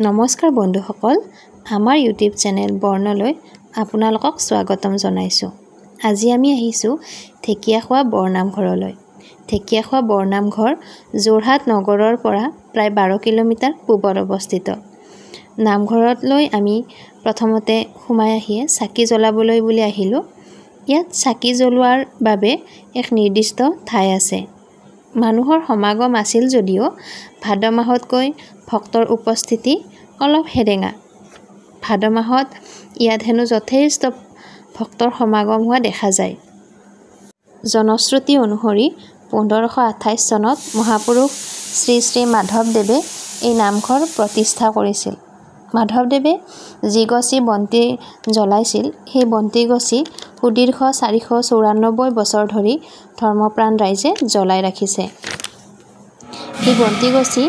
নমস্কাৰ বন্ধুসকল, আমাৰ ইউটিউব চেনেল বৰ্ণলৈ আপোনালোকক স্বাগতম জনাইছোঁ। আজি আমি আহিছোঁ ঢেকীয়াখোৱা বৰনামঘৰলৈ। ঢেকীয়াখোৱা বৰনামঘৰ যোৰহাট নগৰৰ পৰা প্ৰায় 12 কিলোমিটাৰ পূবত অৱস্থিত। নামঘৰতলৈ আমি প্ৰথমতে সোমাই আহিয়ে চাকি জ্বলাবলৈ বুলি আহিলোঁ। ইয়াত চাকি জ্বলোৱাৰ বাবে এক নিৰ্দিষ্ট ঠাই আছে। মানুহৰ সমাগম আছিল যদিও ভাদ মাহতকৈ ভক্তৰ উপস্থিতি অলপ হেৰেঙা। ভাদ মাহত ইয়াত হেনো যথেষ্ট ভক্তৰ সমাগম হোৱা দেখা যায়। জনশ্ৰুতি অনুসৰি 1528 চনত মহাপুৰুষ শ্ৰী শ্ৰী মাধৱদেৱে এই নামঘৰ প্ৰতিষ্ঠা কৰিছিল। মাধৱদেৱে যি গছি বন্তি জ্বলাইছিল, সেই বন্তি গছি সুদীৰ্ঘ 494 বছৰ ধৰি ধৰ্মপ্ৰাণ ৰাইজে জ্বলাই ৰাখিছে। এই বন্তি গছি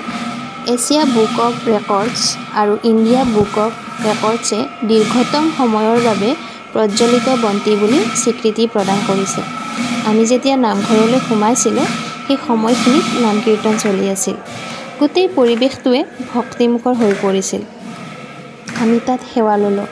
এছিয়া বুক অৱ ৰেকৰ্ডছ আৰু ইণ্ডিয়া বুক অৱ ৰেকৰ্ডছে দীৰ্ঘতম সময়ৰ বাবে প্ৰজ্বলিত বন্তি বুলি স্বীকৃতি প্ৰদান কৰিছে। আমি যেতিয়া নামঘৰলৈ সোমাইছিলোঁ, সেই সময়খিনিত নাম কীৰ্তন চলি আছিল। গোটেই পৰিৱেশটোৱে ভক্তিমুখৰ হৈ পৰিছিল। আমি তাত সেৱা ল'লোঁ।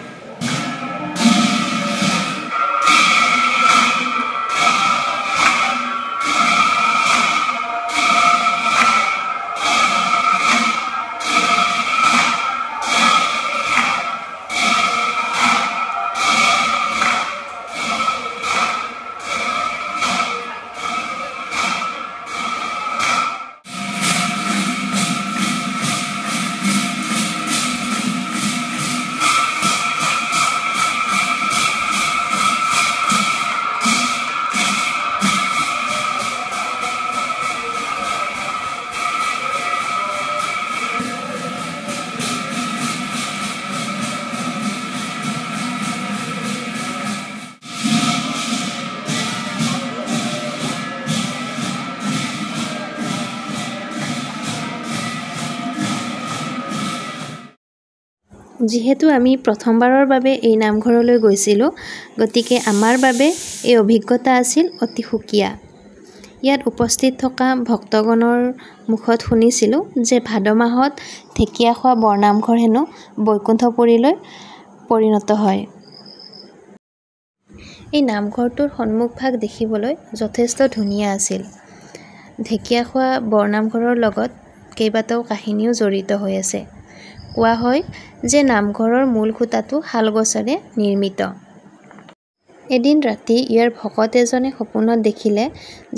যিহেতু আমি প্ৰথমবাৰৰ বাবে এই নামঘৰলৈ গৈছিলোঁ, গতিকে আমাৰ বাবে এই অভিজ্ঞতা আছিল অতি সুকীয়া। ইয়াত উপস্থিত থকা ভক্তগণৰ মুখত শুনিছিলোঁ যে ভাদ মাহত ঢেকীয়াখোৱা বৰনামঘৰ হেনো বৈকুণ্ঠপুৰীলৈ পৰিণত হয়। এই নামঘৰটোৰ সন্মুখভাগ দেখিবলৈ যথেষ্ট ধুনীয়া আছিল। ঢেকীয়াখোৱা বৰনামঘৰৰ লগত কেইবাটাও কাহিনীও জড়িত হৈ আছে। কোৱা হয় যে নামঘৰৰ মূল খুঁটাটো শালগছেৰে নিৰ্মিত। এদিন ৰাতি ইয়াৰ ভকত এজনে সপোনত দেখিলে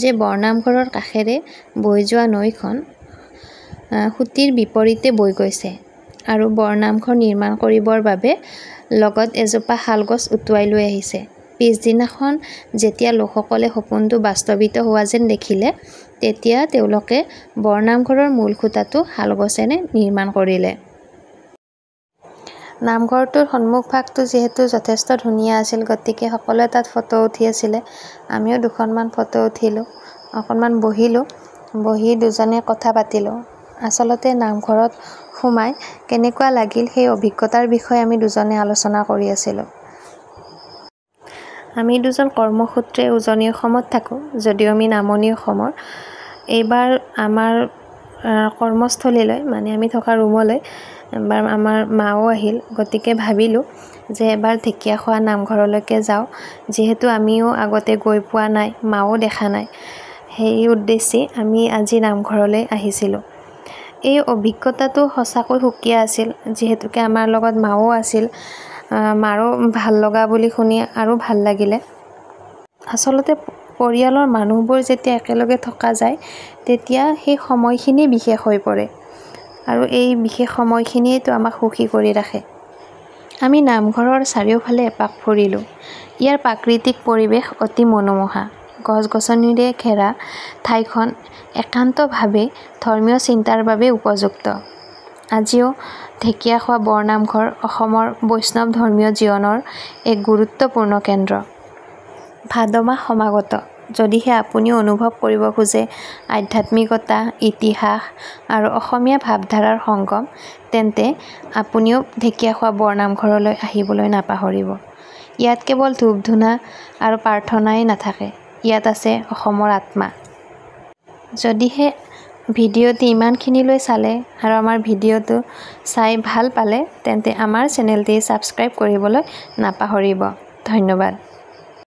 যে বৰনামঘৰৰ কাষেৰে বৈ যোৱা নৈখন সুঁতিৰ বিপৰীতে বৈ গৈছে আৰু বৰনামঘৰ নিৰ্মাণ কৰিবৰ বাবে লগত এজোপা শালগছ উটুৱাই লৈ আহিছে। পিছদিনাখন যেতিয়া লোকসকলে সপোনটো বাস্তৱিত হোৱা যেন দেখিলে, তেতিয়া তেওঁলোকে বৰনামঘৰৰ মূল খুঁটাটো শালগছেৰে নিৰ্মাণ কৰিলে। নামঘৰটোৰ সন্মুখভাগটো যিহেতু যথেষ্ট ধুনীয়া আছিল, গতিকে সকলোৱে তাত ফটো উঠি আছিলে। আমিও দুখনমান ফটো উঠিলোঁ, অকণমান বহি দুজনে কথা পাতিলোঁ। আচলতে নামঘৰত সোমাই কেনেকুৱা লাগিল সেই অভিজ্ঞতাৰ বিষয়ে আমি দুজনে আলোচনা কৰি আছিলোঁ। আমি দুজন কৰ্মসূত্ৰে উজনি অসমত থাকোঁ, যদিও আমি নামনি অসমৰ। এইবাৰ আমাৰ কৰ্মস্থলীলৈ, মানে আমি থকা ৰুমলৈ এবাৰ আমাৰ মাও আহিল। গতিকে ভাবিলোঁ যে এবাৰ ঢেকীয়াখোৱা নামঘৰলৈকে যাওঁ, যিহেতু আমিও আগতে গৈ পোৱা নাই, মাও দেখা নাই। সেই উদ্দেশ্যে আমি আজি নামঘৰলৈ আহিছিলোঁ। এই অভিজ্ঞতাটো সঁচাকৈ সুকীয়া আছিল, যিহেতুকে আমাৰ লগত মাও আছিল। মাৰো ভাল লগা বুলি শুনি আৰু ভাল লাগিলে। আচলতে পৰিয়ালৰ মানুহবোৰ যেতিয়া একেলগে থকা যায়, তেতিয়া সেই সময়খিনি বিশেষ হৈ পৰে আৰু এই বিশেষ সময়খিনিয়েতো আমাক সুখী কৰি ৰাখে। আমি নামঘৰৰ চাৰিওফালে এপাক ফুৰিলোঁ। ইয়াৰ প্ৰাকৃতিক পৰিৱেশ অতি মনোমোহা। গছ-গছনিৰে ঘেৰা ঠাইখন একান্তভাৱে ধৰ্মীয় চিন্তাৰ বাবে উপযুক্ত। আজিও ঢেকীয়াখোৱা বৰনামঘৰ অসমৰ বৈষ্ণৱ ধৰ্মীয় জীৱনৰ এক গুৰুত্বপূৰ্ণ কেন্দ্ৰ। ভাদ মাহ সমাগত। যদিহে আপুনিও অনুভৱ কৰিব খোজে আধ্যাত্মিকতা, ইতিহাস আৰু অসমীয়া ভাৱধাৰাৰ সংগম, তেন্তে আপুনিও ঢেকীয়াখোৱা বৰনামঘৰলৈ আহিবলৈ নাপাহৰিব। ইয়াত কেৱল ধূপ-ধূনা আৰু প্ৰাৰ্থনাই নাথাকে, ইয়াত আছে অসমৰ আত্মা। যদিহে ভিডিঅ'টি ইমানখিনিলৈ চালে আৰু আমাৰ ভিডিঅ'টো চাই ভাল পালে তেন্তে আমাৰ চেনেলটি ছাবস্ক্ৰাইব কৰিবলৈ নাপাহৰিব। ধন্যবাদ।